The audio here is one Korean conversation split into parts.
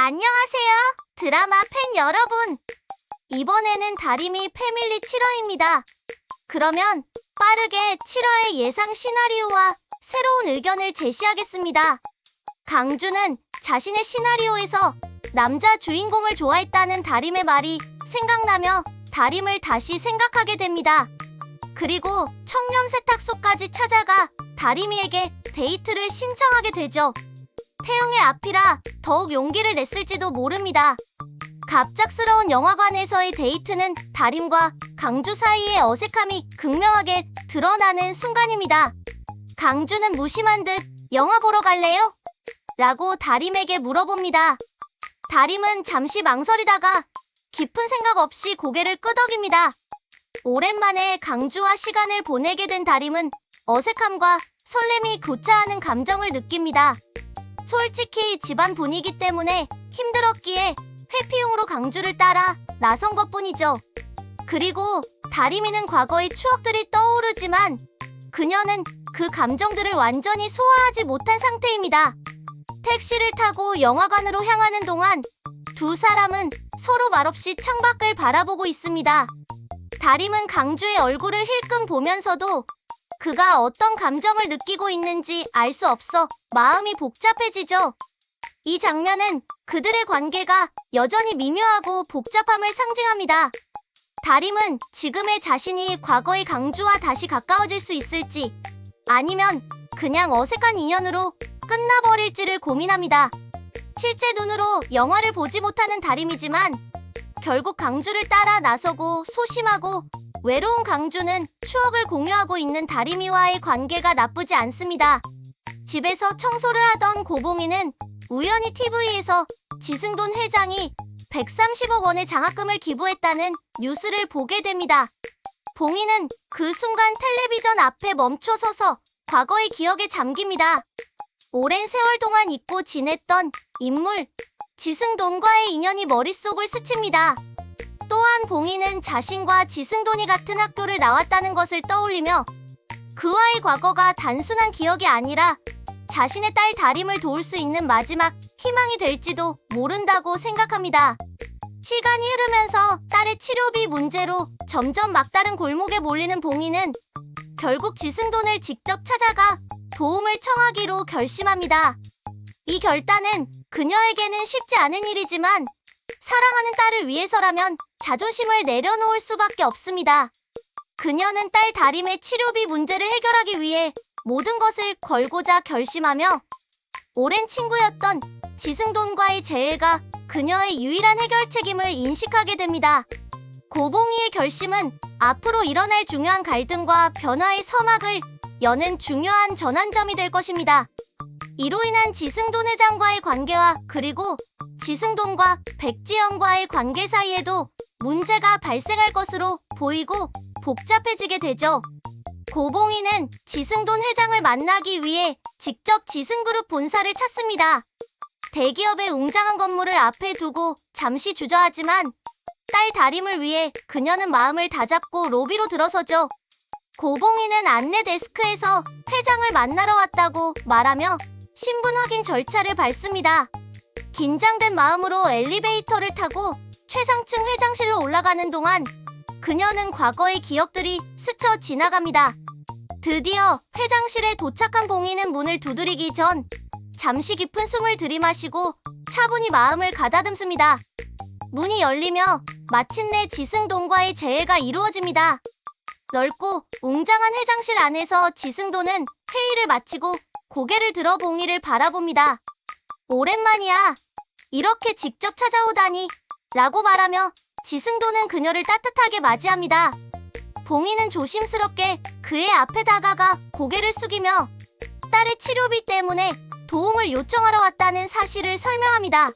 안녕하세요, 드라마 팬 여러분. 이번에는 다리미 패밀리 7화입니다. 그러면 빠르게 7화의 예상 시나리오와 새로운 의견을 제시하겠습니다. 강주는 자신의 시나리오에서 남자 주인공을 좋아했다는 다림의 말이 생각나며 다림을 다시 생각하게 됩니다. 그리고 청렴 세탁소까지 찾아가 다림이에게 데이트를 신청하게 되죠. 태용의 앞이라 더욱 용기를 냈을지도 모릅니다. 갑작스러운 영화관에서의 데이트는 다림과 강주 사이의 어색함이 극명하게 드러나는 순간입니다. 강주는 무심한 듯 영화 보러 갈래요? 라고 다림에게 물어봅니다. 다림은 잠시 망설이다가 깊은 생각 없이 고개를 끄덕입니다. 오랜만에 강주와 시간을 보내게 된 다림은 어색함과 설렘이 교차하는 감정을 느낍니다. 솔직히 집안 분위기 때문에 힘들었기에 회피용으로 강주를 따라 나선 것뿐이죠. 그리고 다림이는 과거의 추억들이 떠오르지만 그녀는 그 감정들을 완전히 소화하지 못한 상태입니다. 택시를 타고 영화관으로 향하는 동안 두 사람은 서로 말없이 창밖을 바라보고 있습니다. 다림은 강주의 얼굴을 힐끔 보면서도 그가 어떤 감정을 느끼고 있는지 알 수 없어 마음이 복잡해지죠. 이 장면은 그들의 관계가 여전히 미묘하고 복잡함을 상징합니다. 다림은 지금의 자신이 과거의 강주와 다시 가까워질 수 있을지 아니면 그냥 어색한 인연으로 끝나버릴지를 고민합니다. 실제 눈으로 영화를 보지 못하는 다림이지만 결국 강주를 따라 나서고 소심하고 외로운 강주는 추억을 공유하고 있는 다림이와의 관계가 나쁘지 않습니다. 집에서 청소를 하던 고봉이는 우연히 TV에서 지승돈 회장이 130억 원의 장학금을 기부했다는 뉴스를 보게 됩니다. 봉이는 그 순간 텔레비전 앞에 멈춰서서 과거의 기억에 잠깁니다. 오랜 세월 동안 잊고 지냈던 인물 지승돈과의 인연이 머릿속을 스칩니다. 또한 봉이는 자신과 지승돈이 같은 학교를 나왔다는 것을 떠올리며 그와의 과거가 단순한 기억이 아니라 자신의 딸 다림을 도울 수 있는 마지막 희망이 될지도 모른다고 생각합니다. 시간이 흐르면서 딸의 치료비 문제로 점점 막다른 골목에 몰리는 봉이는 결국 지승돈을 직접 찾아가 도움을 청하기로 결심합니다. 이 결단은 그녀에게는 쉽지 않은 일이지만 사랑하는 딸을 위해서라면 자존심을 내려놓을 수밖에 없습니다. 그녀는 딸 다림의 치료비 문제를 해결하기 위해 모든 것을 걸고자 결심하며 오랜 친구였던 지승돈과의 재회가 그녀의 유일한 해결책임을 인식하게 됩니다. 고봉이의 결심은 앞으로 일어날 중요한 갈등과 변화의 서막을 여는 중요한 전환점이 될 것입니다. 이로 인한 지승돈 회장과의 관계와 그리고 지승돈과 백지영과의 관계 사이에도 문제가 발생할 것으로 보이고 복잡해지게 되죠. 고봉이는 지승돈 회장을 만나기 위해 직접 지승그룹 본사를 찾습니다. 대기업의 웅장한 건물을 앞에 두고 잠시 주저하지만 딸 다림을 위해 그녀는 마음을 다잡고 로비로 들어서죠. 고봉이는 안내 데스크에서 회장을 만나러 왔다고 말하며 신분 확인 절차를 밟습니다. 긴장된 마음으로 엘리베이터를 타고 최상층 회장실로 올라가는 동안 그녀는 과거의 기억들이 스쳐 지나갑니다. 드디어 회장실에 도착한 봉이는 문을 두드리기 전 잠시 깊은 숨을 들이마시고 차분히 마음을 가다듬습니다. 문이 열리며 마침내 지승돈과의 재회가 이루어집니다. 넓고 웅장한 회장실 안에서 지승돈은 회의를 마치고 고개를 들어 봉이를 바라봅니다. 오랜만이야. 이렇게 직접 찾아오다니 라고 말하며 지승돈은 그녀를 따뜻하게 맞이합니다. 봉이는 조심스럽게 그의 앞에 다가가 고개를 숙이며 딸의 치료비 때문에 도움을 요청하러 왔다는 사실을 설명합니다.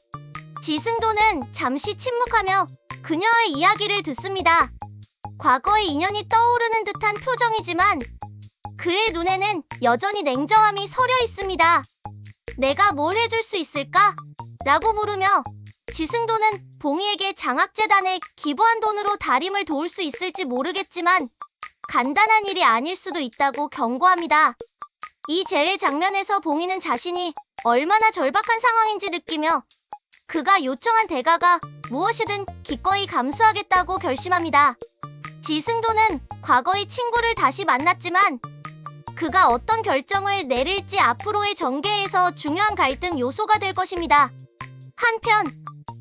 지승돈은 잠시 침묵하며 그녀의 이야기를 듣습니다. 과거의 인연이 떠오르는 듯한 표정이지만 그의 눈에는 여전히 냉정함이 서려 있습니다. 내가 뭘 해줄 수 있을까? 라고 물으며 지승돈은 봉이에게 장학재단에 기부한 돈으로 다림을 도울 수 있을지 모르겠지만 간단한 일이 아닐 수도 있다고 경고합니다. 이 재회 장면에서 봉이는 자신이 얼마나 절박한 상황인지 느끼며 그가 요청한 대가가 무엇이든 기꺼이 감수하겠다고 결심합니다. 지승도는 과거의 친구를 다시 만났지만 그가 어떤 결정을 내릴지 앞으로의 전개에서 중요한 갈등 요소가 될 것입니다. 한편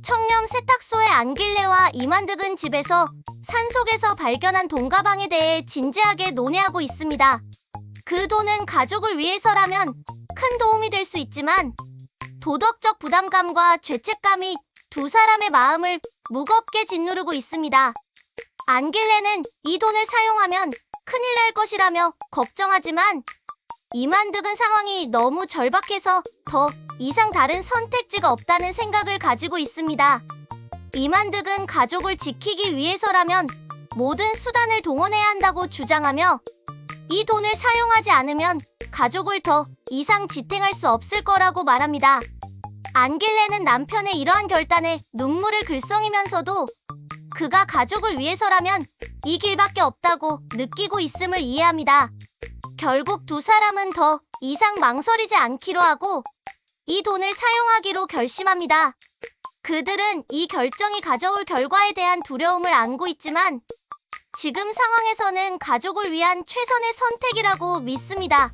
청렴 세탁소의 안길레와 이만득은 집에서 산속에서 발견한 돈 가방에 대해 진지하게 논의하고 있습니다. 그 돈은 가족을 위해서라면 큰 도움이 될 수 있지만 도덕적 부담감과 죄책감이 두 사람의 마음을 무겁게 짓누르고 있습니다. 안길레는 이 돈을 사용하면 큰일 날 것이라며 걱정하지만 이만득은 상황이 너무 절박해서 더 이상 다른 선택지가 없다는 생각을 가지고 있습니다. 이만득은 가족을 지키기 위해서라면 모든 수단을 동원해야 한다고 주장하며 이 돈을 사용하지 않으면 가족을 더 이상 지탱할 수 없을 거라고 말합니다. 안길레는 남편의 이러한 결단에 눈물을 글썽이면서도 그가 가족을 위해서라면 이 길밖에 없다고 느끼고 있음을 이해합니다. 결국 두 사람은 더 이상 망설이지 않기로 하고 이 돈을 사용하기로 결심합니다. 그들은 이 결정이 가져올 결과에 대한 두려움을 안고 있지만 지금 상황에서는 가족을 위한 최선의 선택이라고 믿습니다.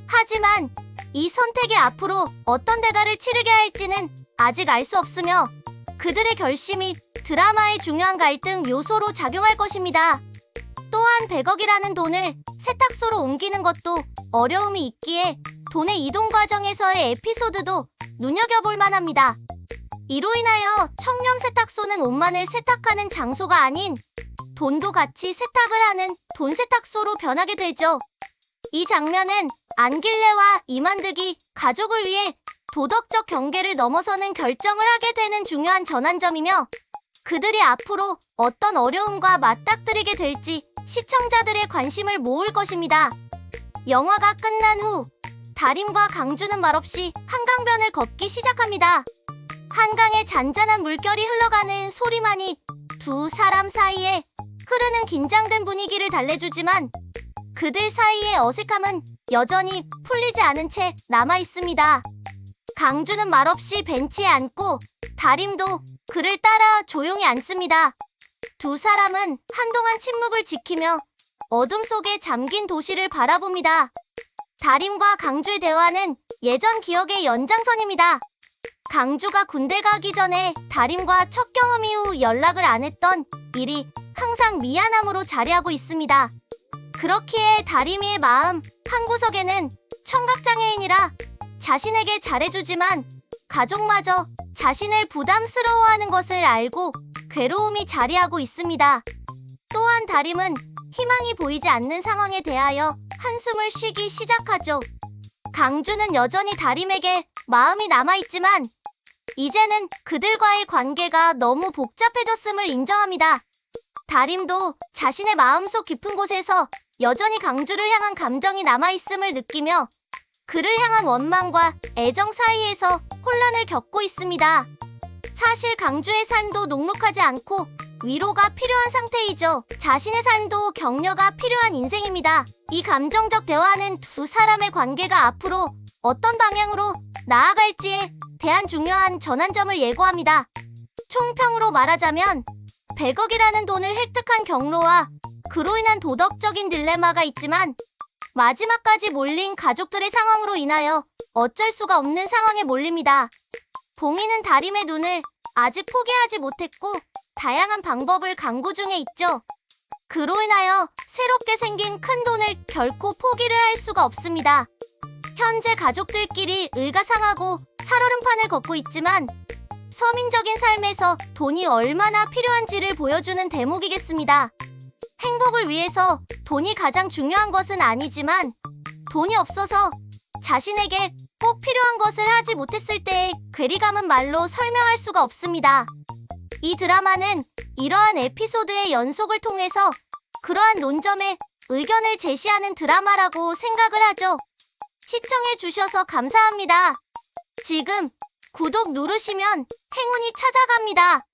하지만 이 선택이 앞으로 어떤 대가를 치르게 할지는 아직 알 수 없으며 그들의 결심이 드라마의 중요한 갈등 요소로 작용할 것입니다. 또한 100억이라는 돈을 세탁소로 옮기는 것도 어려움이 있기에 돈의 이동 과정에서의 에피소드도 눈여겨볼 만합니다. 이로 인하여 청렴 세탁소는 옷만을 세탁하는 장소가 아닌 돈도 같이 세탁을 하는 돈 세탁소로 변하게 되죠. 이 장면은 안길레와 이만득이 가족을 위해 도덕적 경계를 넘어서는 결정을 하게 되는 중요한 전환점이며 그들이 앞으로 어떤 어려움과 맞닥뜨리게 될지 시청자들의 관심을 모을 것입니다. 영화가 끝난 후 다림과 강주는 말없이 한강변을 걷기 시작합니다. 한강에 잔잔한 물결이 흘러가는 소리만이 두 사람 사이에 흐르는 긴장된 분위기를 달래주지만 그들 사이의 어색함은 여전히 풀리지 않은 채 남아 있습니다. 강주는 말없이 벤치에 앉고 다림도 그를 따라 조용히 앉습니다. 두 사람은 한동안 침묵을 지키며 어둠 속에 잠긴 도시를 바라봅니다. 다림과 강주의 대화는 예전 기억의 연장선입니다. 강주가 군대 가기 전에 다림과 첫 경험 이후 연락을 안 했던 일이 항상 미안함으로 자리하고 있습니다. 그렇기에 다림이의 마음 한구석에는 청각장애인이라 자신에게 잘해주지만 가족마저 자신을 부담스러워하는 것을 알고 괴로움이 자리하고 있습니다. 또한 다림은 희망이 보이지 않는 상황에 대하여 한숨을 쉬기 시작하죠. 강주는 여전히 다림에게 마음이 남아있지만 이제는 그들과의 관계가 너무 복잡해졌음을 인정합니다. 다림도 자신의 마음속 깊은 곳에서 여전히 강주를 향한 감정이 남아있음을 느끼며 그를 향한 원망과 애정 사이에서 혼란을 겪고 있습니다. 사실 강주의 삶도 녹록하지 않고 위로가 필요한 상태이죠. 자신의 삶도 격려가 필요한 인생입니다. 이 감정적 대화는 두 사람의 관계가 앞으로 어떤 방향으로 나아갈지에 대한 중요한 전환점을 예고합니다. 총평으로 말하자면 100억이라는 돈을 획득한 경로와 그로 인한 도덕적인 딜레마가 있지만 마지막까지 몰린 가족들의 상황으로 인하여 어쩔 수가 없는 상황에 몰립니다. 봉인은 다림의 눈을 아직 포기하지 못했고 다양한 방법을 강구 중에 있죠. 그로 인하여 새롭게 생긴 큰 돈을 결코 포기를 할 수가 없습니다. 현재 가족들끼리 의가상하고 살얼음판을 걷고 있지만 서민적인 삶에서 돈이 얼마나 필요한지를 보여주는 대목이겠습니다. 행복을 위해서 돈이 가장 중요한 것은 아니지만 돈이 없어서 자신에게 꼭 필요한 것을 하지 못했을 때의 괴리감은 말로 설명할 수가 없습니다. 이 드라마는 이러한 에피소드의 연속을 통해서 그러한 논점에 의견을 제시하는 드라마라고 생각을 하죠. 시청해주셔서 감사합니다. 지금 구독 누르시면 행운이 찾아갑니다.